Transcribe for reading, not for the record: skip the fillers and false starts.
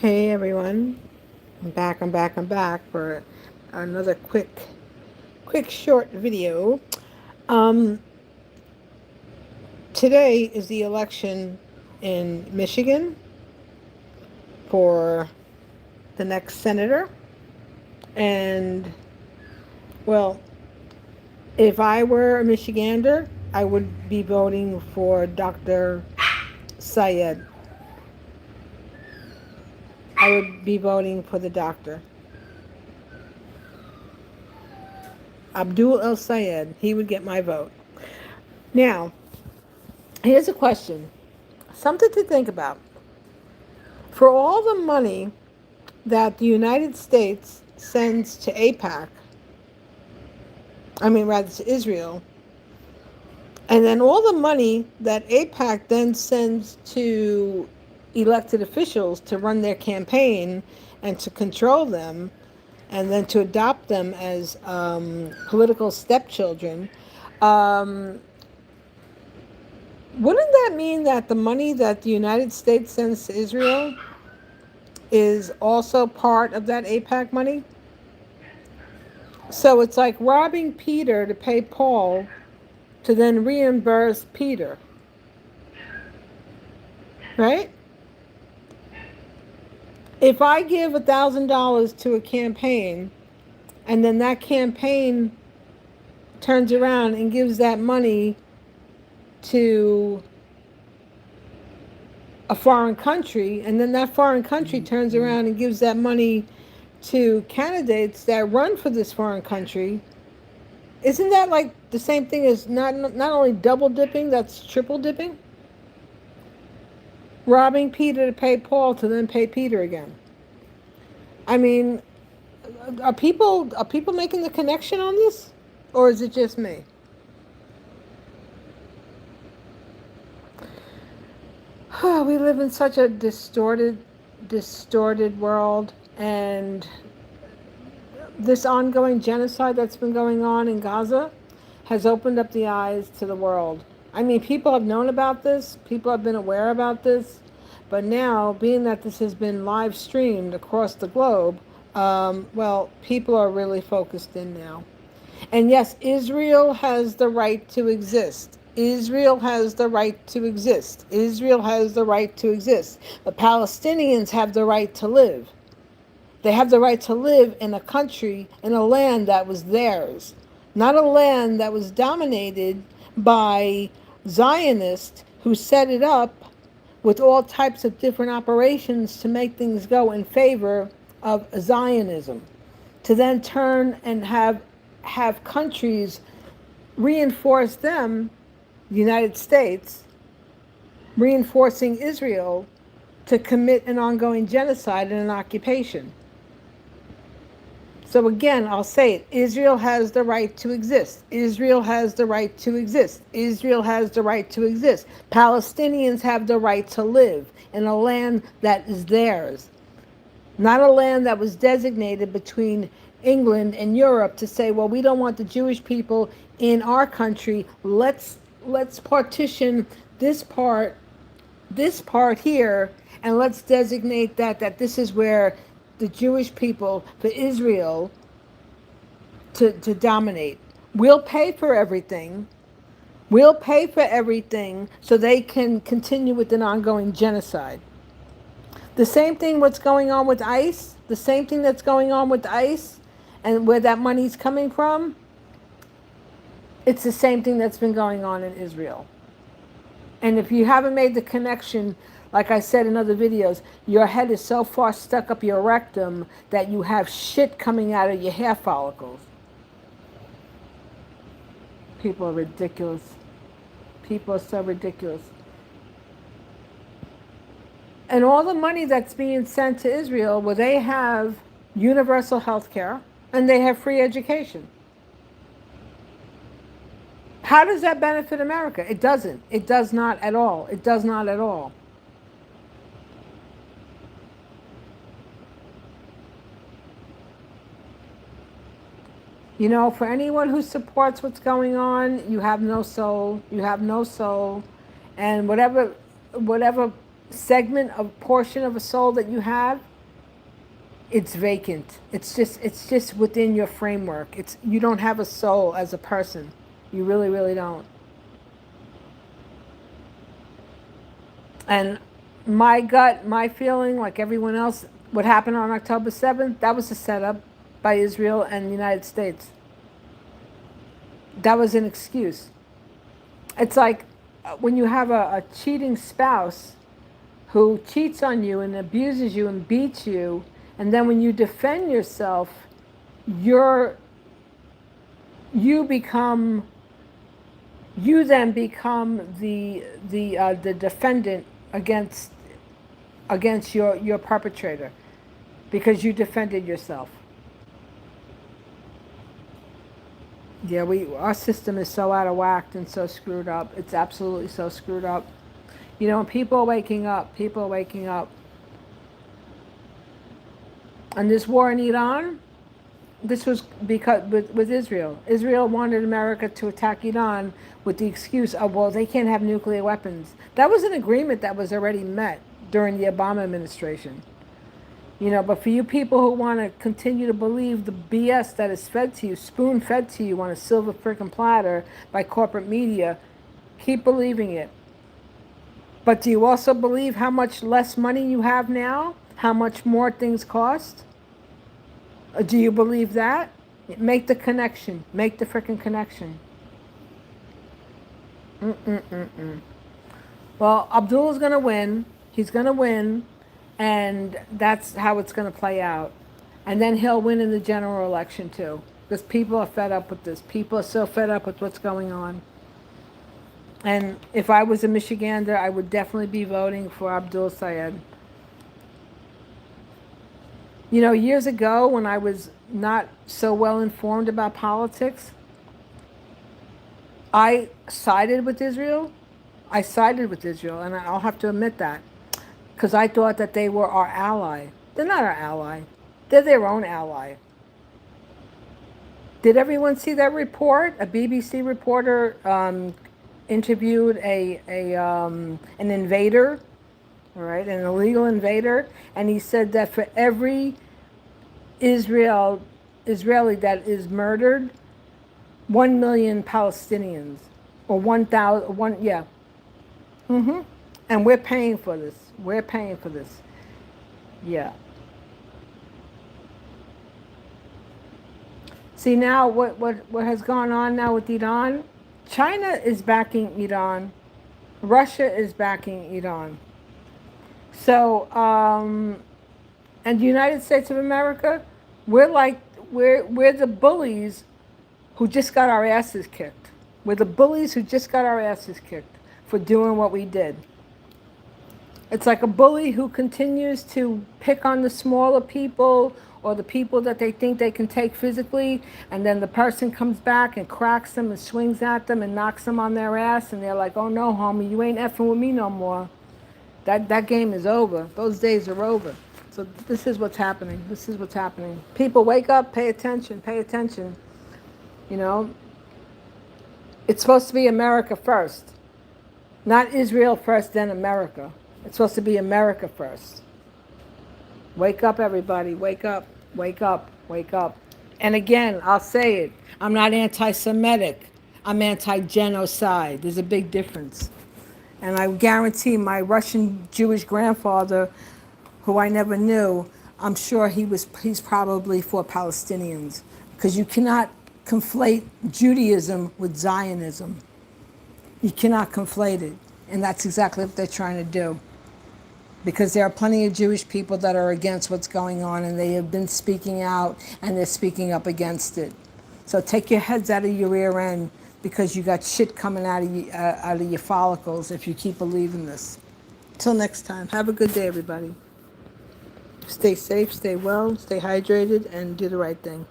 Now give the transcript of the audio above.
Hey everyone, I'm back for another quick short video. Um, Today is the election in Michigan for the next senator. And, well, if I were a Michigander, I would be voting for Dr. Syed. I would be voting for the doctor. Abdul El Sayed, he would get my vote. Now, here's a question, something to think about. For all the money that the United States sends to AIPAC, I mean, rather to Israel, and then all the money that AIPAC then sends to elected officials to run their campaign and to control them, and then to adopt them as political stepchildren, um, wouldn't that mean that the money that the United States sends to Israel is also part of that AIPAC money? So it's like robbing Peter to pay Paul to then reimburse Peter, right? If I give $1,000 to a campaign and then that campaign turns around and gives that money to a foreign country, and then that foreign country turns around and gives that money to candidates that run for this foreign country, isn't that like the same thing as not only double dipping, that's triple dipping? Robbing Peter to pay Paul to then pay Peter again. I mean, are people making the connection on this, or is it just me? We live in such a distorted world, and this ongoing genocide that's been going on in Gaza has opened up the eyes to the world. I mean, people have known about this, people have been aware about this, but now, being that this has been live streamed across the globe, well, people are really focused in now. And yes, Israel has the right to exist. Israel has the right to exist. Israel has the right to exist. The Palestinians have the right to live. They have the right to live in a country, in a land that was theirs, not a land that was dominated by Zionists who set it up with all types of different operations to make things go in favor of Zionism, to then turn and have countries reinforce them, the United States, reinforcing Israel to commit an ongoing genocide and an occupation. So again, I'll say it. Israel has the right to exist. Israel has the right to exist. Israel has the right to exist. Palestinians have the right to live in a land that is theirs, not a land that was designated between England and Europe to say, well, we don't want the Jewish people in our country. Let's partition this part here, and let's designate that this is where the Jewish people, for Israel, to dominate. We'll pay for everything. We'll pay for everything so they can continue with an ongoing genocide. The same thing what's going on with ICE, the same thing that's going on with ICE and where that money's coming from, it's the same thing that's been going on in Israel. And if you haven't made the connection, like I said in other videos, your head is so far stuck up your rectum that you have shit coming out of your hair follicles. People are ridiculous. People are so ridiculous. And all the money that's being sent to Israel, where they have universal health care and they have free education. How does that benefit America? It doesn't. It does not at all. It does not at all. You know, for anyone who supports what's going on, you have no soul. You have no soul. And whatever segment of portion of a soul that you have, it's vacant. It's just within your framework. It's you don't have a soul as a person. You really, really don't. And my gut, my feeling, like everyone else, what happened on October 7th, that was a setup by Israel and the United States. That was an excuse. It's like when you have a cheating spouse who cheats on you and abuses you and beats you, and then when you defend yourself, you're you become you then become the defendant against your perpetrator because you defended yourself. Yeah, our system is so out of whack and so screwed up. It's absolutely so screwed up. You know, people are waking up. People are waking up. And this war in Iran, this was because with Israel. Israel wanted America to attack Iran with the excuse of, well, they can't have nuclear weapons. That was an agreement that was already met during the Obama administration. You know, but for you people who want to continue to believe the BS that is fed to you, spoon fed to you on a silver frickin' platter by corporate media, keep believing it. But do you also believe how much less money you have now? How much more things cost? Do you believe that? Make the connection. Make the frickin' connection. Well, Abdullah's going to win. He's going to win. And that's how it's going to play out. And then he'll win in the general election too. Because people are fed up with this. People are so fed up with what's going on. And if I was a Michigander, I would definitely be voting for Abdul Sayed. You know, years ago when I was not so well informed about politics, I sided with Israel. I sided with Israel, and I'll have to admit that. Because I thought that they were our ally. They're not our ally. They're their own ally. Did everyone see that report? A BBC reporter interviewed an invader, all right, an illegal invader, and he said that for every Israeli that is murdered, 1 million Palestinians, or 1,000, yeah. And we're paying for this. We're paying for this. Yeah. See now what has gone on now with Iran? China is backing Iran. Russia is backing Iran. So, and the United States of America, we're the bullies who just got our asses kicked. We're the bullies who just got our asses kicked for doing what we did. It's like a bully who continues to pick on the smaller people or the people that they think they can take physically, and then the person comes back and cracks them and swings at them and knocks them on their ass, and they're like, oh no, homie, you ain't effing with me no more. That game is over. Those days are over. So this is what's happening. This is what's happening. People, wake up, pay attention, pay attention. You know, it's supposed to be America first. Not Israel first, then America. It's supposed to be America first. Wake up, everybody. Wake up. Wake up. Wake up. And again, I'll say it. I'm not anti-Semitic. I'm anti-genocide. There's a big difference. And I guarantee my Russian Jewish grandfather, who I never knew, I'm sure he's probably for Palestinians. Because you cannot conflate Judaism with Zionism. You cannot conflate it. And that's exactly what they're trying to do. Because there are plenty of Jewish people that are against what's going on, and they have been speaking out, and they're speaking up against it. So take your heads out of your rear end, because you got shit coming out of your follicles if you keep believing this. Till next time, have a good day, everybody. Stay safe, stay well, stay hydrated, and do the right thing.